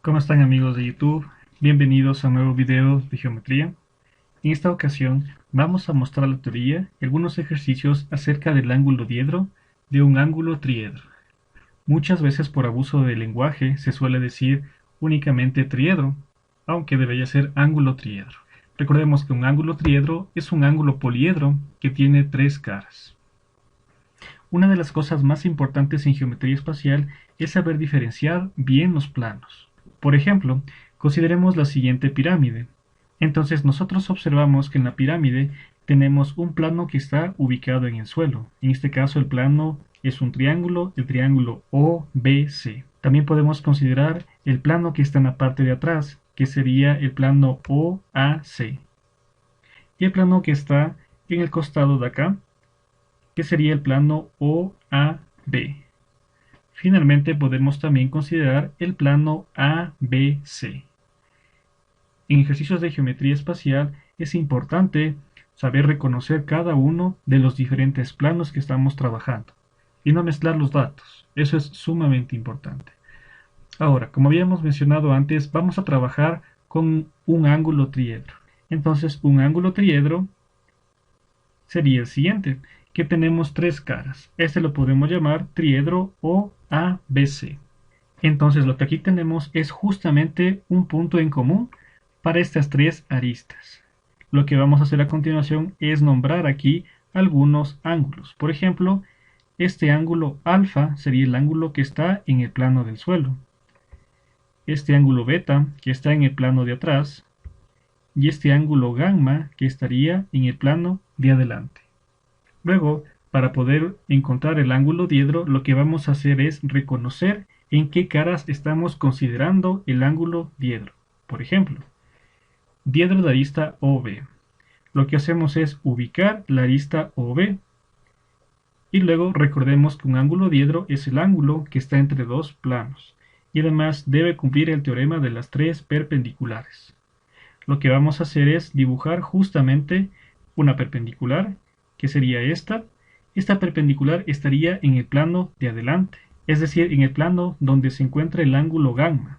¿Cómo están amigos de YouTube? Bienvenidos a un nuevo video de geometría. En esta ocasión vamos a mostrar la teoría y algunos ejercicios acerca del ángulo diedro de un ángulo triedro. Muchas veces por abuso del lenguaje se suele decir únicamente triedro, aunque debería ser ángulo triedro. Recordemos que un ángulo triedro es un ángulo poliedro que tiene tres caras. Una de las cosas más importantes en geometría espacial es saber diferenciar bien los planos. Por ejemplo, consideremos la siguiente pirámide. Entonces nosotros observamos que en la pirámide tenemos un plano que está ubicado en el suelo. En este caso el plano es un triángulo, el triángulo OBC. También podemos considerar el plano que está en la parte de atrás, que sería el plano OAC. Y el plano que está en el costado de acá, que sería el plano OAB. Finalmente podemos también considerar el plano ABC. En ejercicios de geometría espacial es importante saber reconocer cada uno de los diferentes planos que estamos trabajando y no mezclar los datos. Eso es sumamente importante. Ahora, como habíamos mencionado antes, vamos a trabajar con un ángulo triedro. Entonces, un ángulo triedro sería el siguiente, que tenemos tres caras. Este lo podemos llamar triedro o ABC. Entonces lo que aquí tenemos es justamente un punto en común para estas tres aristas. Lo que vamos a hacer a continuación es nombrar aquí algunos ángulos. Por ejemplo, este ángulo alfa sería el ángulo que está en el plano del suelo. Este ángulo beta que está en el plano de atrás. Y este ángulo gamma que estaría en el plano de adelante. Luego, para poder encontrar el ángulo diedro, lo que vamos a hacer es reconocer en qué caras estamos considerando el ángulo diedro. Por ejemplo, diedro de arista OB. Lo que hacemos es ubicar la arista OB. Y luego recordemos que un ángulo diedro es el ángulo que está entre dos planos. Y además debe cumplir el teorema de las tres perpendiculares. Lo que vamos a hacer es dibujar justamente una perpendicular, que sería esta. Esta perpendicular estaría en el plano de adelante, es decir, en el plano donde se encuentra el ángulo gamma.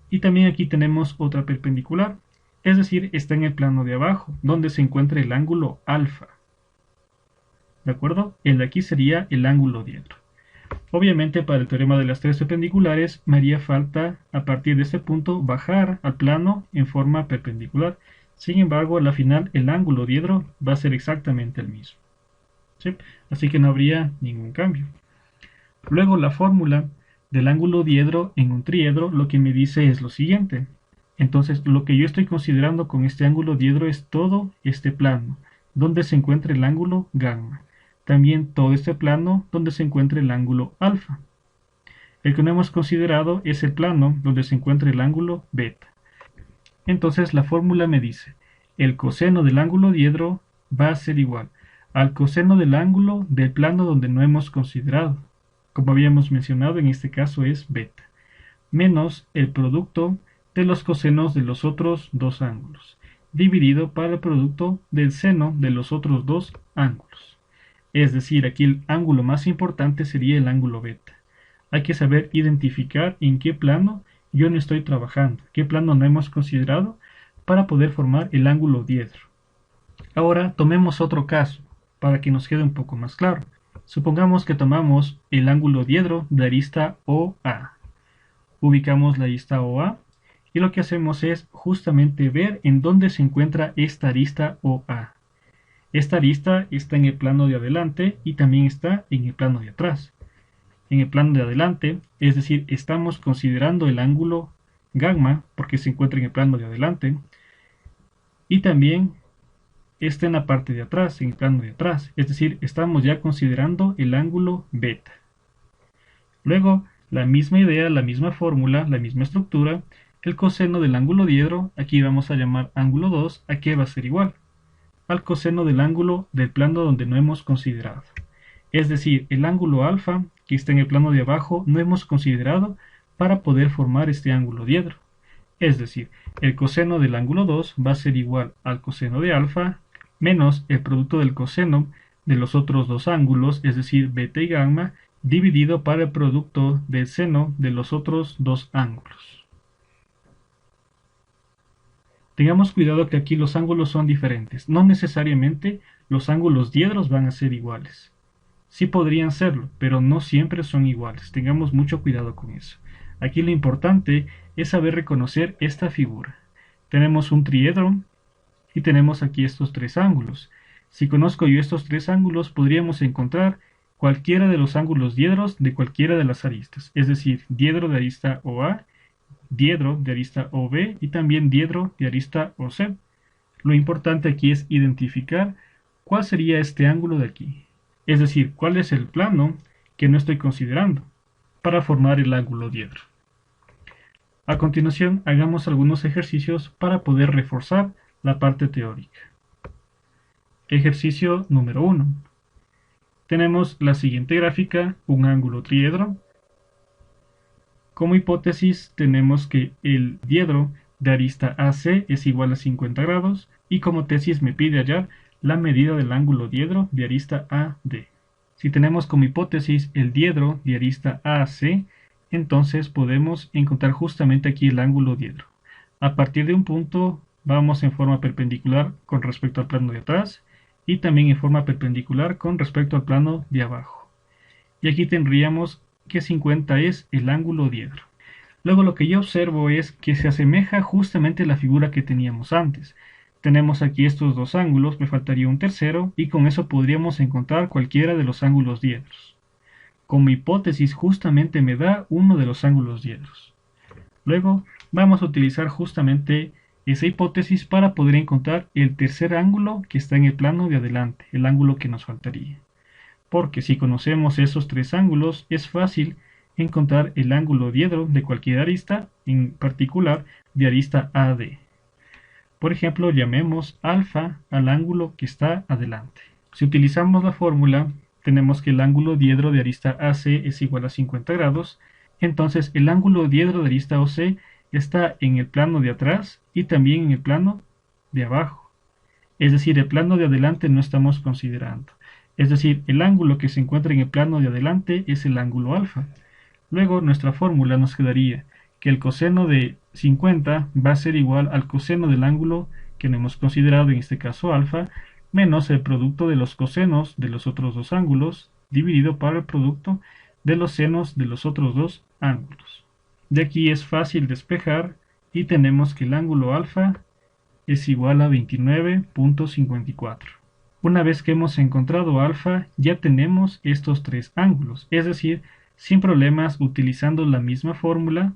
Y también aquí tenemos otra perpendicular, es decir, está en el plano de abajo, donde se encuentra el ángulo alfa. ¿De acuerdo? El de aquí sería el ángulo diedro. Obviamente para el teorema de las tres perpendiculares me haría falta a partir de este punto bajar al plano en forma perpendicular. Sin embargo, a la final el ángulo diedro va a ser exactamente el mismo. ¿Sí? Así que no habría ningún cambio. Luego la fórmula del ángulo diedro en un triedro lo que me dice es lo siguiente. Entonces lo que yo estoy considerando con este ángulo diedro es todo este plano, donde se encuentra el ángulo gamma. También todo este plano donde se encuentra el ángulo alfa. El que no hemos considerado es el plano donde se encuentra el ángulo beta. Entonces la fórmula me dice, el coseno del ángulo diedro va a ser igual al coseno del ángulo del plano donde no hemos considerado. Como habíamos mencionado, en este caso es beta, menos el producto de los cosenos de los otros dos ángulos, dividido para el producto del seno de los otros dos ángulos. Es decir, aquí el ángulo más importante sería el ángulo beta. Hay que saber identificar en qué plano yo no estoy trabajando, qué plano no hemos considerado para poder formar el ángulo diedro. Ahora tomemos otro caso para que nos quede un poco más claro. Supongamos que tomamos el ángulo diedro de arista OA. Ubicamos la arista OA y lo que hacemos es justamente ver en dónde se encuentra esta arista OA. Esta arista está en el plano de adelante y también está en el plano de atrás. En el plano de adelante, es decir, estamos considerando el ángulo gamma porque se encuentra en el plano de adelante, y también está en la parte de atrás, en el plano de atrás, es decir, estamos ya considerando el ángulo beta. Luego, la misma idea, la misma fórmula, la misma estructura, el coseno del ángulo diedro, aquí vamos a llamar ángulo 2, ¿a qué va a ser igual? Al coseno del ángulo del plano donde no hemos considerado. Es decir, el ángulo alfa, que está en el plano de abajo, no hemos considerado para poder formar este ángulo diedro. Es decir, el coseno del ángulo 2 va a ser igual al coseno de alfa menos el producto del coseno de los otros dos ángulos, es decir, beta y gamma, dividido para el producto del seno de los otros dos ángulos. Tengamos cuidado que aquí los ángulos son diferentes. No necesariamente los ángulos diedros van a ser iguales. Sí podrían serlo, pero no siempre son iguales. Tengamos mucho cuidado con eso. Aquí lo importante es saber reconocer esta figura. Tenemos un triedro y tenemos aquí estos tres ángulos. Si conozco yo estos tres ángulos, podríamos encontrar cualquiera de los ángulos diedros de cualquiera de las aristas. Es decir, diedro de arista OA, diedro de arista OB y también diedro de arista OC. Lo importante aquí es identificar cuál sería este ángulo de aquí. Es decir, cuál es el plano que no estoy considerando para formar el ángulo diedro. A continuación, hagamos algunos ejercicios para poder reforzar la parte teórica. Ejercicio número 1. Tenemos la siguiente gráfica, un ángulo triedro. Como hipótesis tenemos que el diedro de arista AC es igual a 50 grados y como tesis me pide hallar la medida del ángulo diedro de arista AD. Si tenemos como hipótesis el diedro de arista AC, entonces podemos encontrar justamente aquí el ángulo diedro. A partir de un punto vamos en forma perpendicular con respecto al plano de atrás y también en forma perpendicular con respecto al plano de abajo. Y aquí tendríamos que 50 es el ángulo diedro. Luego lo que yo observo es que se asemeja justamente a la figura que teníamos antes. Tenemos aquí estos dos ángulos, me faltaría un tercero, y con eso podríamos encontrar cualquiera de los ángulos diedros. Como hipótesis justamente me da uno de los ángulos diedros. Luego vamos a utilizar justamente esa hipótesis para poder encontrar el tercer ángulo que está en el plano de adelante, el ángulo que nos faltaría. Porque si conocemos esos tres ángulos, es fácil encontrar el ángulo diedro de cualquier arista, en particular de arista AD. Por ejemplo, llamemos alfa al ángulo que está adelante. Si utilizamos la fórmula, tenemos que el ángulo diedro de arista AC es igual a 50 grados, entonces el ángulo diedro de arista OC está en el plano de atrás y también en el plano de abajo. Es decir, el plano de adelante no estamos considerando. Es decir, el ángulo que se encuentra en el plano de adelante es el ángulo alfa. Luego nuestra fórmula nos quedaría que el coseno de 50 va a ser igual al coseno del ángulo que no hemos considerado, en este caso alfa, menos el producto de los cosenos de los otros dos ángulos, dividido por el producto de los senos de los otros dos ángulos. De aquí es fácil despejar y tenemos que el ángulo alfa es igual a 29.54. Una vez que hemos encontrado alfa, ya tenemos estos tres ángulos, es decir, sin problemas, utilizando la misma fórmula,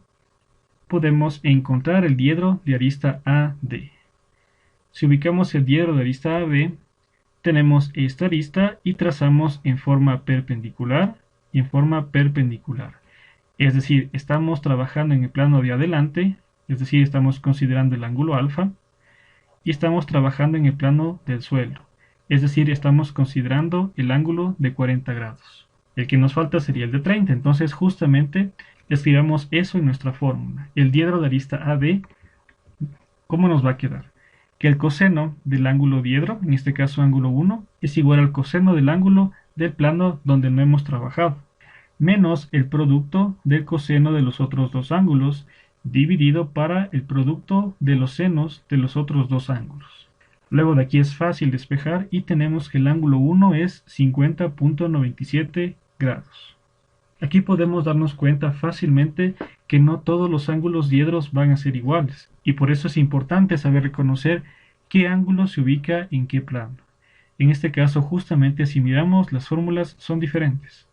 podemos encontrar el diedro de arista AD. Si ubicamos el diedro de arista AD, tenemos esta arista y trazamos en forma perpendicular y en forma perpendicular. Es decir, estamos trabajando en el plano de adelante, es decir, estamos considerando el ángulo alfa, y estamos trabajando en el plano del suelo, es decir, estamos considerando el ángulo de 40 grados. El que nos falta sería el de 30, entonces justamente escribamos eso en nuestra fórmula. El diedro de arista AD, ¿cómo nos va a quedar? Que el coseno del ángulo diedro, en este caso ángulo 1, es igual al coseno del ángulo del plano donde no hemos trabajado, menos el producto del coseno de los otros dos ángulos, dividido para el producto de los senos de los otros dos ángulos. Luego de aquí es fácil despejar y tenemos que el ángulo 1 es 50.97 grados. Aquí podemos darnos cuenta fácilmente que no todos los ángulos diedros van a ser iguales, y por eso es importante saber reconocer qué ángulo se ubica en qué plano. En este caso, justamente si miramos, las fórmulas son diferentes.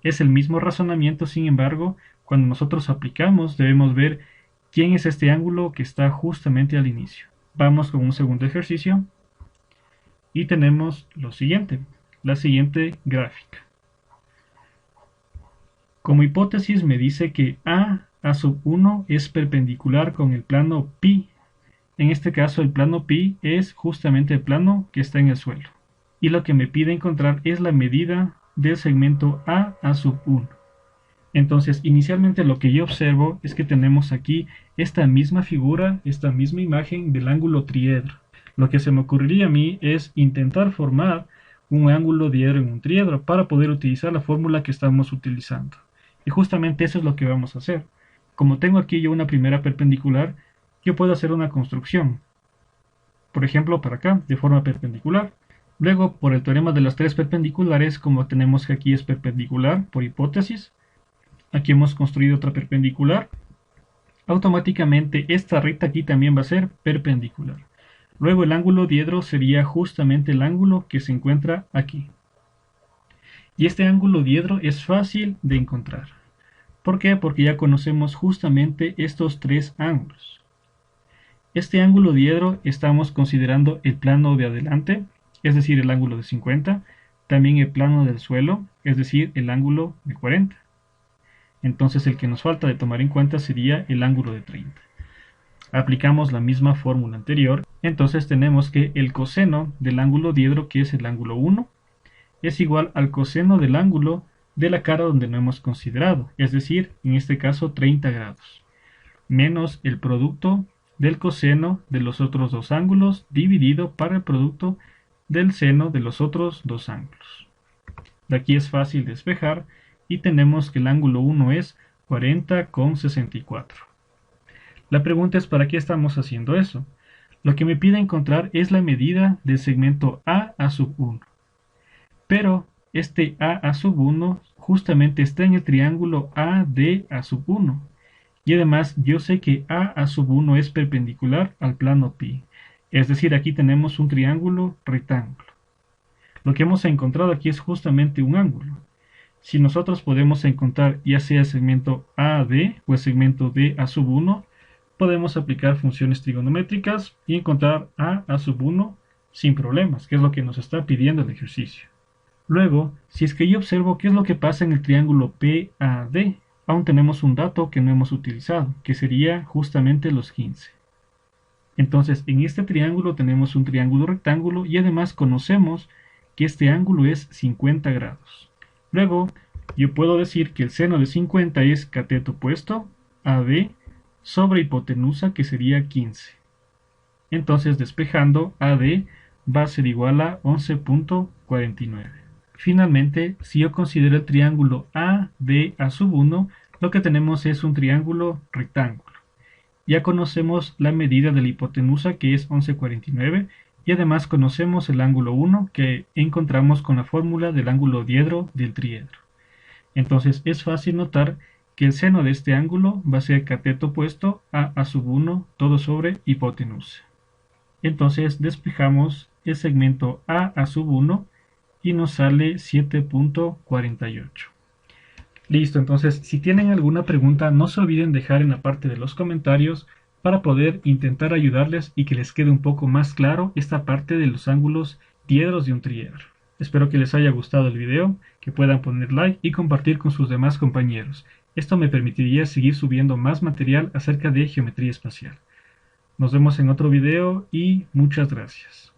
Es el mismo razonamiento, sin embargo, cuando nosotros aplicamos debemos ver quién es este ángulo que está justamente al inicio. Vamos con un segundo ejercicio y tenemos lo siguiente, la siguiente gráfica. Como hipótesis me dice que A sub 1 es perpendicular con el plano pi. En este caso el plano pi es justamente el plano que está en el suelo. Y lo que me pide encontrar es la medida del segmento A sub 1. Entonces, inicialmente lo que yo observo es que tenemos aquí esta misma figura, esta misma imagen del ángulo triedro. Lo que se me ocurriría a mí es intentar formar un ángulo diedro en un triedro para poder utilizar la fórmula que estamos utilizando. Y justamente eso es lo que vamos a hacer. Como tengo aquí yo una primera perpendicular, yo puedo hacer una construcción. por ejemplo para acá, de forma perpendicular. Luego, por el teorema de las tres perpendiculares, como tenemos que aquí es perpendicular por hipótesis, aquí hemos construido otra perpendicular, automáticamente esta recta aquí también va a ser perpendicular. Luego el ángulo diedro sería justamente el ángulo que se encuentra aquí. Y este ángulo diedro es fácil de encontrar. ¿Por qué? Porque ya conocemos justamente estos tres ángulos. Este ángulo diedro estamos considerando el plano de adelante, es decir, el ángulo de 50, también el plano del suelo, es decir, el ángulo de 40. Entonces el que nos falta de tomar en cuenta sería el ángulo de 30. Aplicamos la misma fórmula anterior, entonces tenemos que el coseno del ángulo diedro, que es el ángulo 1, es igual al coseno del ángulo de la cara donde no hemos considerado, es decir, en este caso 30 grados, menos el producto del coseno de los otros dos ángulos dividido para el producto del seno de los otros dos ángulos. De aquí es fácil despejar y tenemos que el ángulo 1 es 40,64. La pregunta es ¿para qué estamos haciendo eso? Lo que me pide encontrar es la medida del segmento A sub 1. Pero este A sub 1 justamente está en el triángulo AD sub 1. Y además yo sé que A sub 1 es perpendicular al plano pi. Es decir, aquí tenemos un triángulo rectángulo. Lo que hemos encontrado aquí es justamente un ángulo. Si nosotros podemos encontrar ya sea el segmento AD o el segmento D sub 1, podemos aplicar funciones trigonométricas y encontrar A sub 1 sin problemas, que es lo que nos está pidiendo el ejercicio. Luego, si es que yo observo qué es lo que pasa en el triángulo PAD, aún tenemos un dato que no hemos utilizado, que sería justamente los 15. Entonces, en este triángulo tenemos un triángulo rectángulo y además conocemos que este ángulo es 50 grados. Luego, yo puedo decir que el seno de 50 es cateto opuesto, AD, sobre hipotenusa, que sería 15. Entonces, despejando, AD va a ser igual a 11,49. Finalmente, si yo considero el triángulo AD sub 1, lo que tenemos es un triángulo rectángulo. Ya conocemos la medida de la hipotenusa, que es 11,49, y además conocemos el ángulo 1 que encontramos con la fórmula del ángulo diedro del triedro. Entonces es fácil notar que el seno de este ángulo va a ser cateto opuesto a sub 1 todo sobre hipotenusa. Entonces despejamos el segmento A sub 1 y nos sale 7,48. Listo, entonces si tienen alguna pregunta no se olviden dejar en la parte de los comentarios para poder intentar ayudarles y que les quede un poco más claro esta parte de los ángulos diedros de un triedro. Espero que les haya gustado el video, que puedan poner like y compartir con sus demás compañeros. Esto me permitiría seguir subiendo más material acerca de geometría espacial. Nos vemos en otro video y muchas gracias.